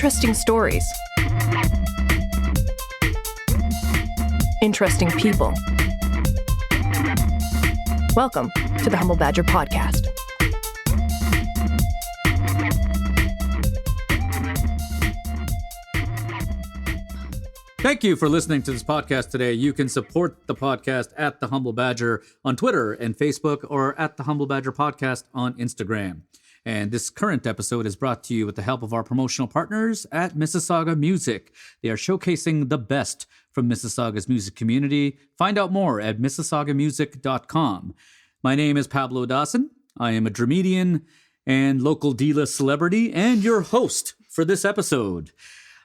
Interesting stories. Interesting people. Welcome to the Humble Badger Podcast. Thank you for listening to this podcast today. You can support the podcast at The Humble Badger on Twitter and Facebook, or at The Humble Badger Podcast on Instagram. And this current episode is brought to you with the help of our promotional partners at Mississauga Music. They are showcasing the best from Mississauga's music community. Find out more at mississaugamusic.com. My name is Pablo Dawson. I am a dramedian and local D-list celebrity and your host for this episode.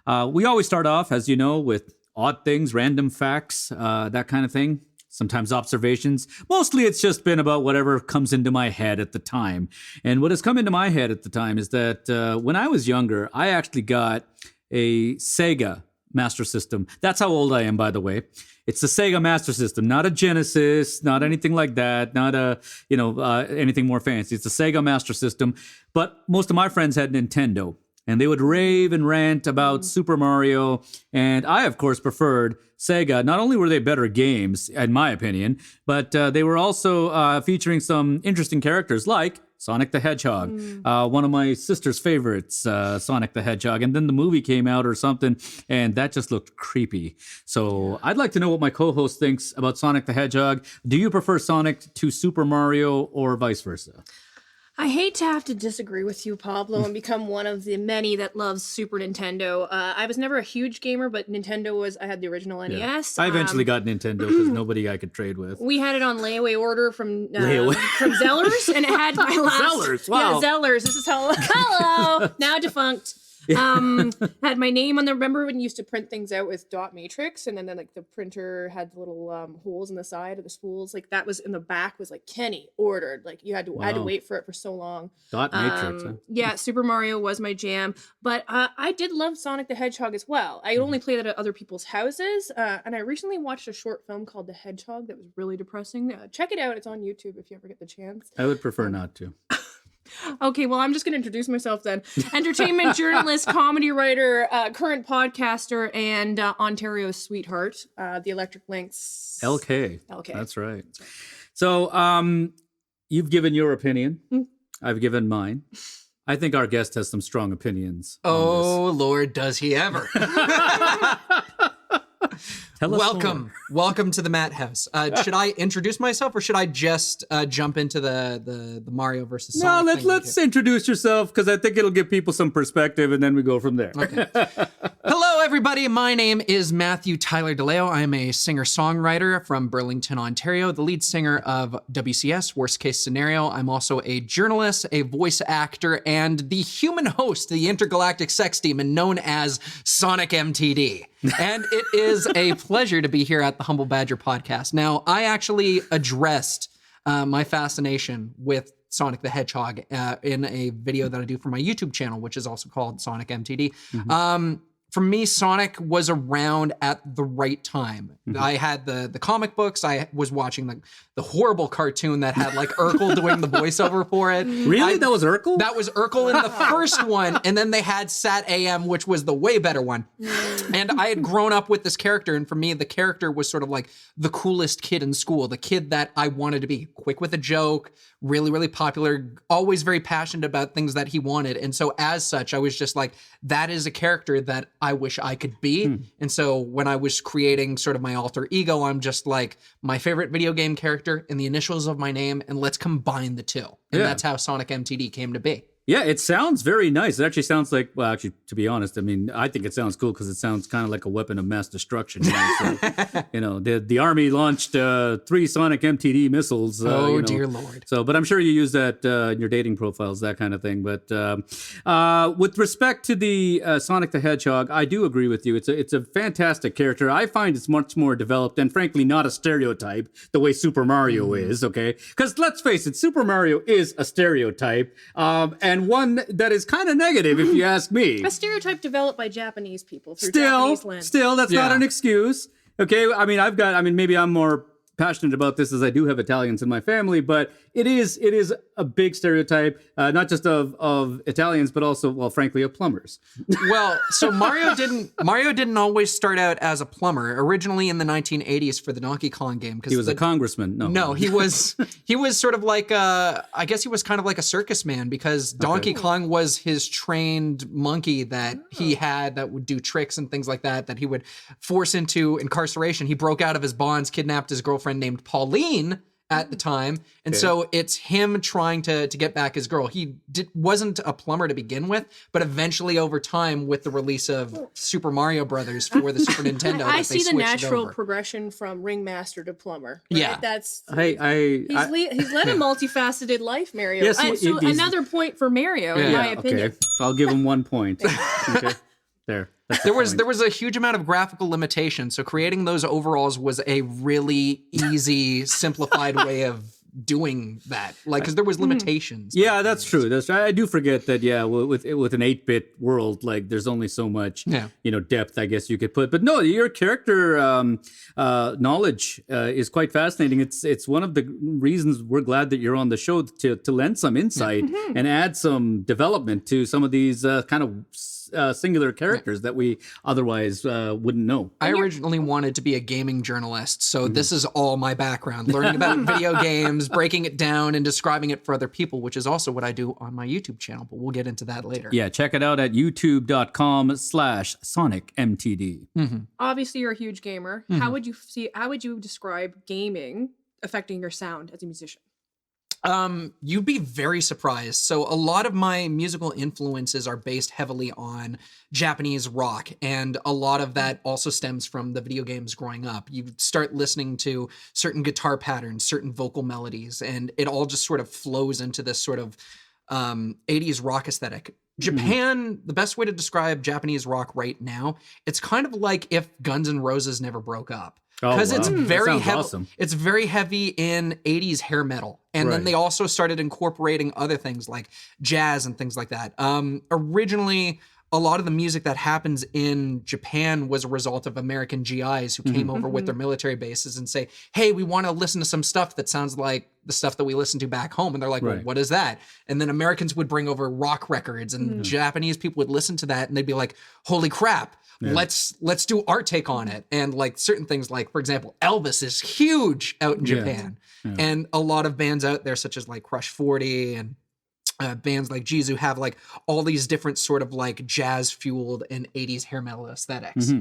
We always start off, as you know, with odd things, random facts, that kind of thing. Sometimes observations. Mostly it's just been about whatever comes into my head at the time. And what has come into my head at the time is that when I was younger, I actually got a Sega Master System. That's how old I am, by the way. It's the Sega Master System, not a Genesis, not anything like that, not anything more fancy. It's a Sega Master System. But most of my friends had Nintendo. And they would rave and rant about Super Mario. And I, of course, preferred Sega. Not only were they better games, in my opinion, but they were also featuring some interesting characters like Sonic the Hedgehog, one of my sister's favorites, Sonic the Hedgehog. And then the movie came out or something, and that just looked creepy. So I'd like to know what my co-host thinks about Sonic the Hedgehog. Do you prefer Sonic to Super Mario or vice versa? I hate to have to disagree with you, Pablo, and become one of the many that loves Super Nintendo. I was never a huge gamer, but Nintendo was, I had the original NES. I eventually got Nintendo because nobody I could trade with. We had it on layaway order from Zellers, and it had my last... Zellers, wow. Yeah, Zellers. This is how... Hello! Now defunct. Had my name on there. Remember when you used to print things out with dot matrix, and then like the printer had little holes in the side of the spools, like that was in the back was like Kenney ordered, like you had to I had to wait for it for so long. Dot matrix. Huh? Yeah, Super Mario was my jam, but I did love Sonic the Hedgehog as well. I only played it at other people's houses, and I recently watched a short film called The Hedgehog that was really depressing. Check it out; it's on YouTube if you ever get the chance. I would prefer not to. Okay, well, I'm just going to introduce myself then. Entertainment journalist, comedy writer, current podcaster, and Ontario's sweetheart, the Electric Lynx. LK. That's right. So you've given your opinion. I've given mine. I think our guest has some strong opinions. Oh, Lord, does he ever. Welcome to the Matt House. Should I introduce myself, or should I just jump into the Mario versus Sonic thing? Let's introduce yourself, because I think it'll give people some perspective, and then we go from there. Okay. Hello, everybody. My name is Matthew Tyler DeLeo. I am a singer-songwriter from Burlington, Ontario, the lead singer of WCS, Worst Case Scenario. I'm also a journalist, a voice actor, and the human host, the intergalactic sex demon known as SonicMTD. And it is a pleasure to be here at the Humble Badger Podcast. Now, I actually addressed my fascination with Sonic the Hedgehog in a video that I do for my YouTube channel, which is also called SonicMTD. For me, Sonic was around at the right time. I had the comic books. I was watching the horrible cartoon that had like Urkel doing the voiceover for it. Really? That was Urkel? That was Urkel in the first one. And then they had Sat AM, which was the way better one. And I had grown up with this character. And for me, the character was sort of like the coolest kid in school, the kid that I wanted to be. Quick with a joke, really, really popular, always very passionate about things that he wanted. And so as such, I was just like, that is a character that I wish I could be. And so when I was creating sort of my alter ego, I'm just like, my favorite video game character and the initials of my name, and let's combine the two. And that's how SonicMTD came to be. Yeah, it sounds very nice. It actually sounds like, well, actually, to be honest, I mean, I think it sounds cool because it sounds kind of like a weapon of mass destruction. The Army launched 3 SonicMTD missiles. Dear Lord. So, but I'm sure you use that in your dating profiles, that kind of thing. But with respect to the Sonic the Hedgehog, I do agree with you. It's a fantastic character. I find it's much more developed and, frankly, not a stereotype the way Super Mario is, okay? Because let's face it, Super Mario is a stereotype. And one that is kind of negative, if you ask me. A stereotype developed by Japanese people through Japanese land. Still, that's not an excuse. Okay, I mean, maybe I'm more passionate about this as I do have Italians in my family, but it is a big stereotype, not just of Italians, but also, well, frankly, of plumbers. Well, so Mario didn't always start out as a plumber. Originally in the 1980s for the Donkey Kong game, He was a congressman. No, he was sort of like I guess he was kind of like a circus man, because Donkey Kong was his trained monkey that he had that would do tricks and things like that he would force into incarceration. He broke out of his bonds, kidnapped his girlfriend named Pauline at the time. And so it's him trying to get back his girl. He wasn't a plumber to begin with, but eventually over time with the release of Super Mario Brothers for the Super Nintendo, I see the natural over. progression from ringmaster to plumber. Right? Yeah. That's He's he's led a multifaceted life, Mario. Yes, So another point for Mario, in my opinion. Okay, I'll give him 1 point. Okay, there. There was a huge amount of graphical limitation, so creating those overalls was a really easy, simplified way of doing that. Like, because there was limitations. Yeah, that's true. That's right. I do forget that. Yeah, with an 8-bit world, like there's only so much, depth, I guess you could put. But no, your character knowledge is quite fascinating. It's one of the reasons we're glad that you're on the show to lend some insight and add some development to some of these kind of singular characters that we otherwise wouldn't know. I originally wanted to be a gaming journalist, so this is all my background, learning about video games, breaking it down and describing it for other people, which is also what I do on my YouTube channel, but we'll get into that later. Yeah, check it out at youtube.com/SonicMTD. Obviously, you're a huge gamer. How would you describe gaming affecting your sound as a musician? You'd be very surprised. So a lot of my musical influences are based heavily on Japanese rock, and a lot of that also stems from the video games growing up. You start listening to certain guitar patterns, certain vocal melodies, and it all just sort of flows into this sort of 80s rock aesthetic. Japan, the best way to describe Japanese rock right now, it's kind of like if Guns N' Roses never broke up. Because it's very heavy. Awesome. It's very heavy in 80s hair metal. And then they also started incorporating other things like jazz and things like that. Originally, a lot of the music that happens in Japan was a result of American GIs who came over with their military bases and say, hey, we want to listen to some stuff that sounds like the stuff that we listen to back home. And they're like, well, what is that? And then Americans would bring over rock records, and Japanese people would listen to that and they'd be like, holy crap. Yeah. Let's do our take on it. And like certain things, like, for example, Elvis is huge out in Japan. Yeah. And a lot of bands out there, such as like Crush 40 and bands like Jizu, have like all these different sort of like jazz fueled and 80s hair metal aesthetics.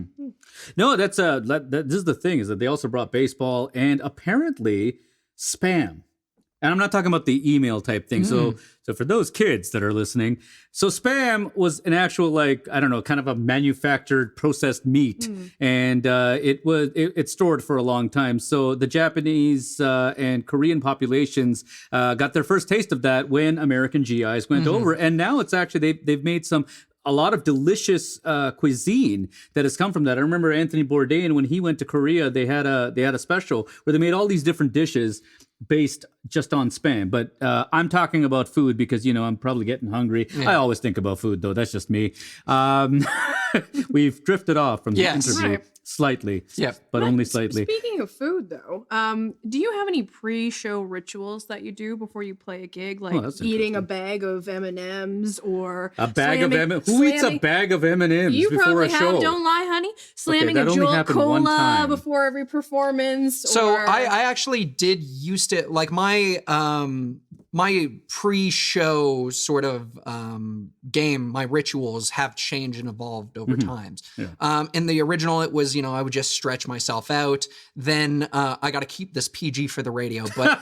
No, this is the thing, is that they also brought baseball and apparently Spam. And I'm not talking about the email type thing. So for those kids that are listening, so Spam was an actual, like, I don't know, kind of a manufactured processed meat. And it stored for a long time. So the Japanese and Korean populations got their first taste of that when American GIs went over. And now it's actually, they've made a lot of delicious cuisine that has come from that. I remember Anthony Bourdain, when he went to Korea, they had a special where they made all these different dishes based just on Spam. But I'm talking about food because, I'm probably getting hungry. I always think about food, though. That's just me. We've drifted off from the interview slightly, but only slightly. Speaking of food, though, do you have any pre-show rituals that you do before you play a gig, like eating a bag of M&Ms or a bag of M&Ms? Who eats a bag of M&Ms you before a show? Have, don't lie, honey. Slamming a Jolt Cola before every performance. So I actually did used to, like, my pre-show sort of game, my rituals have changed and evolved over times. In the original, it was, I would just stretch myself out. Then I got to keep this PG for the radio. But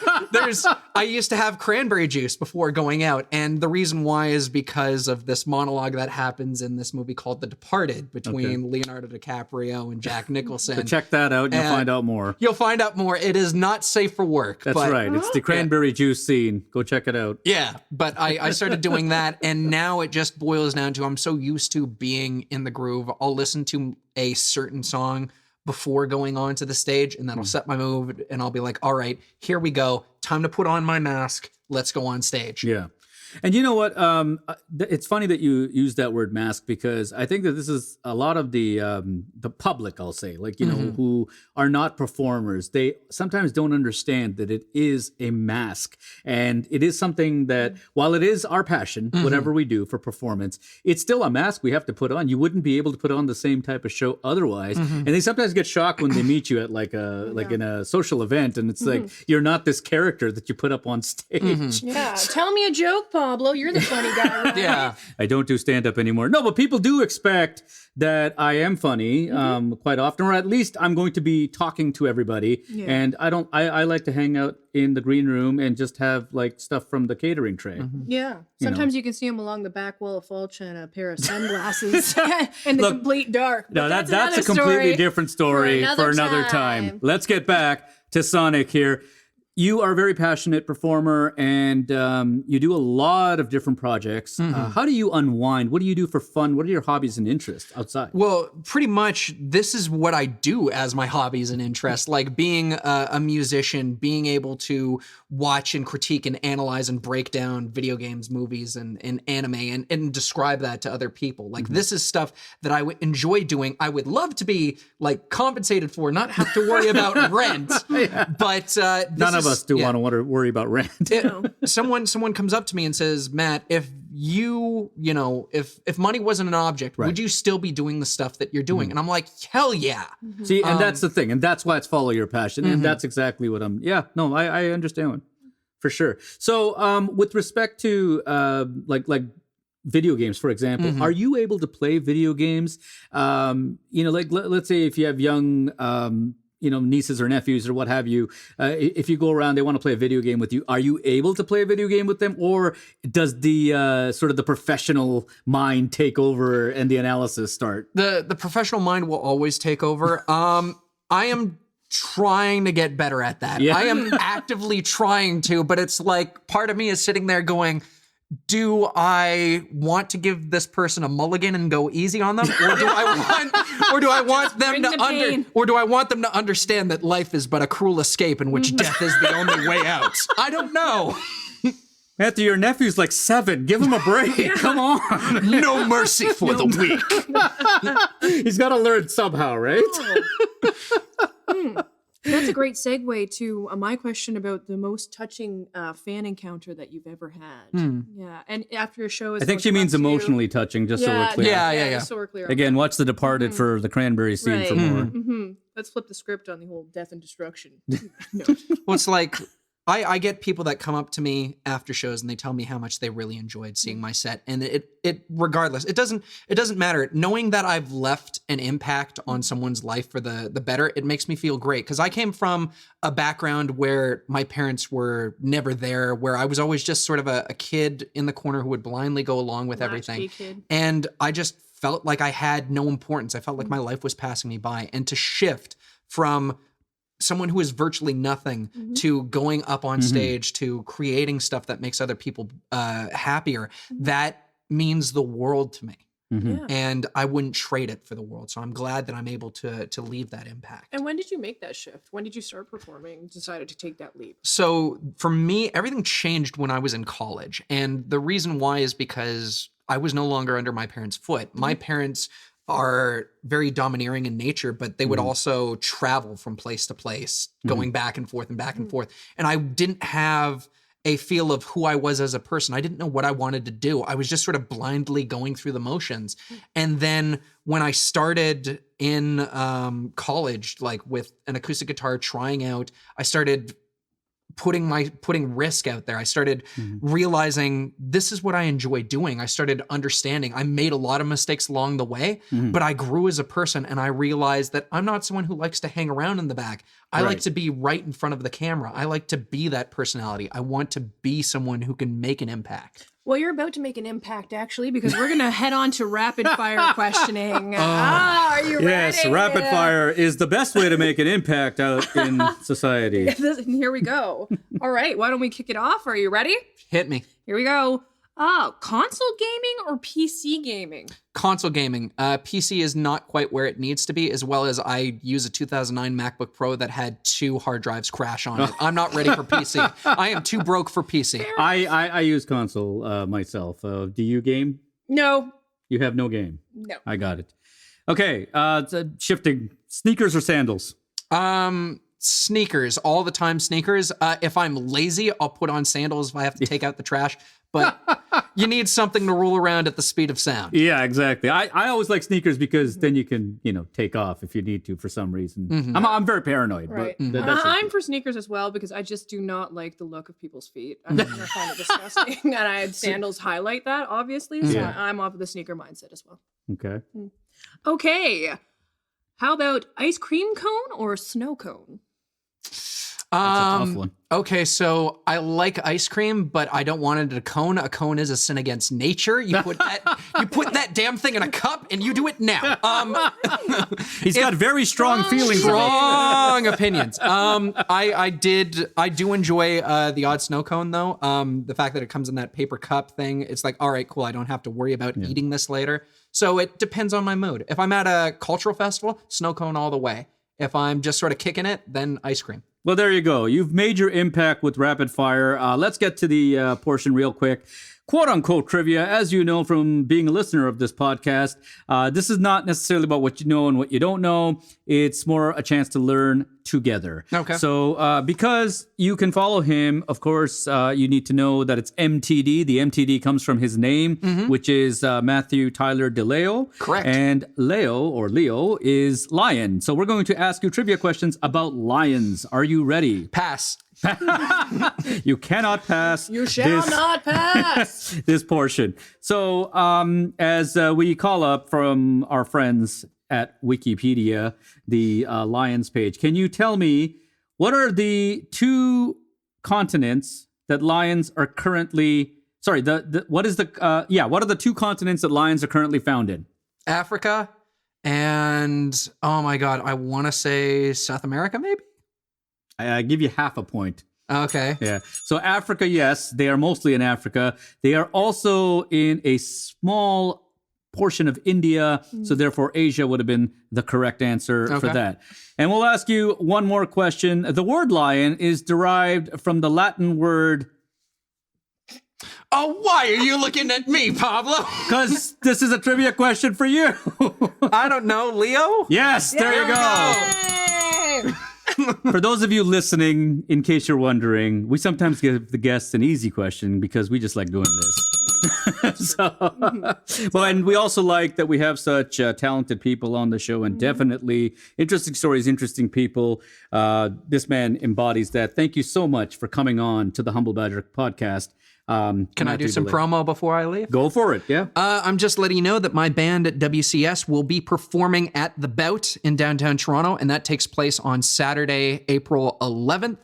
I used to have cranberry juice before going out. And the reason why is because of this monologue that happens in this movie called The Departed between Leonardo DiCaprio and Jack Nicholson. So check that out and you'll find out more. You'll find out more. It is not safe for work. That's right. It's the cranberry juice scene. Go check it out. Yeah, but I started doing that, and now it just boils down to, I'm so used to being in the groove. I'll listen to a certain song before going on to the stage, and that'll set my mood, and I'll be like, all right, here we go. Time to put on my mask. Let's go on stage. Yeah. And you know what? It's funny that you use that word mask, because I think that this is a lot of the public, I'll say, like, you know, who are not performers. They sometimes don't understand that it is a mask. And it is something that, while it is our passion, whatever we do for performance, it's still a mask we have to put on. You wouldn't be able to put on the same type of show otherwise. And they sometimes get shocked when they meet you at like in a social event, and it's like, you're not this character that you put up on stage. Yeah, tell me a joke, Pablo. You're the funny guy, right? Yeah. I don't do stand-up anymore. No, but people do expect that I am funny quite often, or at least I'm going to be talking to everybody. Yeah. And I like to hang out in the green room and just have like stuff from the catering tray. Yeah. Sometimes you can see him along the back wall of Fulch and a pair of sunglasses in the Look, complete dark. No, But that's a another completely story different story for another time. Let's get back to Sonic here. You are a very passionate performer, and you do a lot of different projects. How do you unwind? What do you do for fun? What are your hobbies and interests outside? Well, pretty much this is what I do as my hobbies and interests, like being a musician, being able to watch and critique and analyze and break down video games, movies, and anime, and describe that to other people. Like, this is stuff that I would enjoy doing. I would love to be like compensated for, not have to worry about rent. But None of us do want to worry about rent. Someone comes up to me and says, Matt, if if money wasn't an object, would you still be doing the stuff that you're doing? And I'm like, hell yeah. See, and that's the thing. And that's why it's follow your passion. And that's exactly what I understand for sure. So with respect to like video games, for example, are you able to play video games? Like let's say if you have young nieces or nephews or what have you, if you go around, they want to play a video game with you. Are you able to play a video game with them, or does the sort of the professional mind take over and the analysis start? The professional mind will always take over. I am trying to get better at that. Yeah. I am actively trying to, but it's like part of me is sitting there going, do I want to give this person a mulligan and go easy on them, or do I want them to understand that life is but a cruel escape in which death is the only way out? I don't know. Matthew, your nephew's like 7. Give him a break. Come on. No mercy for the weak. He's got to learn somehow, right? That's a great segue to my question about the most touching fan encounter that you've ever had. Yeah, and after a show, I think she means emotionally touching, just so we're clear. Yeah. Just so we're clear. Again, watch The Departed for the cranberry scene for more. Let's flip the script on the whole death and destruction. No. Well, it's like I get people that come up to me after shows and they tell me how much they really enjoyed seeing my set, and it regardless, it doesn't matter. Knowing that I've left an impact on someone's life for the better, it makes me feel great, because I came from a background where my parents were never there, where I was always just sort of a kid in the corner who would blindly go along with everything, and I just felt like I had no importance. I felt like my life was passing me by, and to shift from someone who is virtually nothing to going up on stage to creating stuff that makes other people happier, that means the world to me. And I wouldn't trade it for the world. So I'm glad that I'm able to leave that impact. And when did you make that shift? When did you start performing and decided to take that leap? So for me, everything changed when I was in college. And the reason why is because I was no longer under my parents' foot. My parents are very domineering in nature, but they would also travel from place to place, going back and forth and back and forth. And I didn't have a feel of who I was as a person. I didn't know what I wanted to do. I was just sort of blindly going through the motions. And then when I started in college, like with an acoustic guitar, trying out, I started putting risk out there. I started realizing this is what I enjoy doing. I started understanding. I made a lot of mistakes along the way, but I grew as a person, and I realized that I'm not someone who likes to hang around in the back. I like to be right in front of the camera. I like to be that personality. I want to be someone who can make an impact. Well, you're about to make an impact, actually, because we're going to head on to rapid fire questioning. Are you ready? Yes, rapid fire is the best way to make an impact out in society. Here we go. All right, why don't we kick it off? Are you ready? Hit me. Here we go. Oh, console gaming or PC gaming? Console gaming. PC is not quite where it needs to be, as well as I use a 2009 MacBook Pro that had 2 hard drives crash on it. I'm not ready for PC. I am too broke for PC. I use console myself. Do you game? No. You have no game? No. I got it. Okay, shifting. Sneakers or sandals? Sneakers, all the time sneakers. If I'm lazy, I'll put on sandals if I have to take out the trash. But you need something to roll around at the speed of sound. Yeah, exactly. I always like sneakers because then you can, take off if you need to for some reason. Mm-hmm. I'm very paranoid. Right. But that's I'm for sneakers as well because I just do not like the look of people's feet. I find it disgusting. And I had sandals highlight that, obviously. So Yeah. I'm off of the sneaker mindset as well. Okay. Okay. How about ice cream cone or snow cone? That's a tough one. Okay, so I like ice cream, but I don't want it in a cone. A cone is a sin against nature. You put that damn thing in a cup, and you do it now. He's got very strong feelings. Strong opinions. I do enjoy the odd snow cone though. The fact that it comes in that paper cup thing, it's like, all right, cool. I don't have to worry about eating this later. So it depends on my mood. If I'm at a cultural festival, snow cone all the way. If I'm just sort of kicking it, then ice cream. Well, there you go. You've made your impact with rapid fire. Let's get to the portion real quick. Quote unquote trivia. As you know from being a listener of this podcast, this is not necessarily about what you know and what you don't know. It's more a chance to learn together. Okay. So because you can follow him, of course, you need to know that it's MTD. The MTD comes from his name, which is Matthew Tyler DeLeo. Correct. And Leo is lion. So we're going to ask you trivia questions about lions. Are you ready? Pass. You cannot pass. You shall not pass. This portion. So, as we call up from our friends at Wikipedia, the Lions page, can you tell me what are the 2 continents that lions are currently? Sorry, what are the 2 continents that lions are currently found in? Africa and, oh my God, I want to say South America, maybe? I give you half a point. Okay. Yeah. So Africa, yes, they are mostly in Africa. They are also in a small portion of India. So therefore, Asia would have been the correct answer for that. And we'll ask you one more question. The word lion is derived from the Latin word. Oh, why are you looking at me, Pablo? Because this is a trivia question for you. I don't know, Leo? Yes, there you go. For those of you listening, in case you're wondering, we sometimes give the guests an easy question because we just like doing this. Well, and we also like that we have such talented people on the show and definitely interesting stories, interesting people. This man embodies that. Thank you so much for coming on to the Humble Badger podcast. Can I do some promo before I leave? Go for it, yeah. I'm just letting you know that my band at WCS will be performing at The Bout in downtown Toronto, and that takes place on Saturday, April 11th.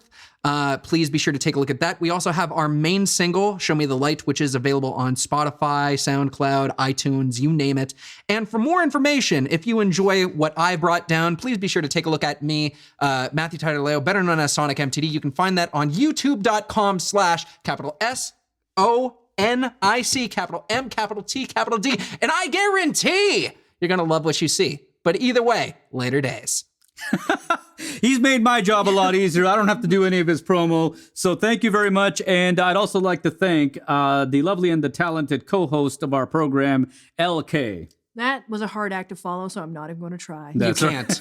Please be sure to take a look at that. We also have our main single, Show Me the Light, which is available on Spotify, SoundCloud, iTunes, you name it. And for more information, if you enjoy what I brought down, please be sure to take a look at me, Matthew Tyler DeLeo, better known as SonicMTD. You can find that on youtube.com/SONIC, capital M, capital T, capital D. And I guarantee you're going to love what you see. But either way, later days. He's made my job a lot easier. I don't have to do any of his promo. So thank you very much. And I'd also like to thank the lovely and the talented co-host of our program, LK. That was a hard act to follow, so I'm not even going to try. You can't.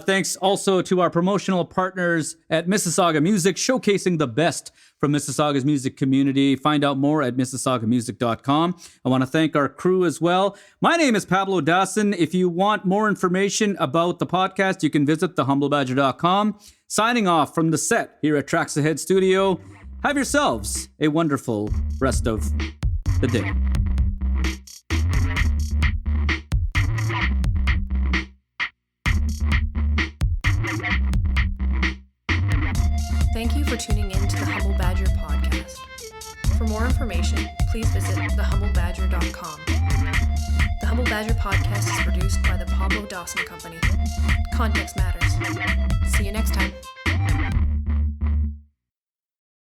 Thanks also to our promotional partners at Mississauga Music, showcasing the best from Mississauga's music community. Find out more at mississaugamusic.com. I want to thank our crew as well. My name is Pablo Dawson. If you want more information about the podcast, you can visit thehumblebadger.com. Signing off from the Sett here at Trax Ahead Studio. Have yourselves a wonderful rest of the day. Thank you for tuning in to the Humble Badger podcast. For more information, please visit thehumblebadger.com. The Humble Badger podcast is produced by the Pablo Dawson Company. Context matters. See you next time.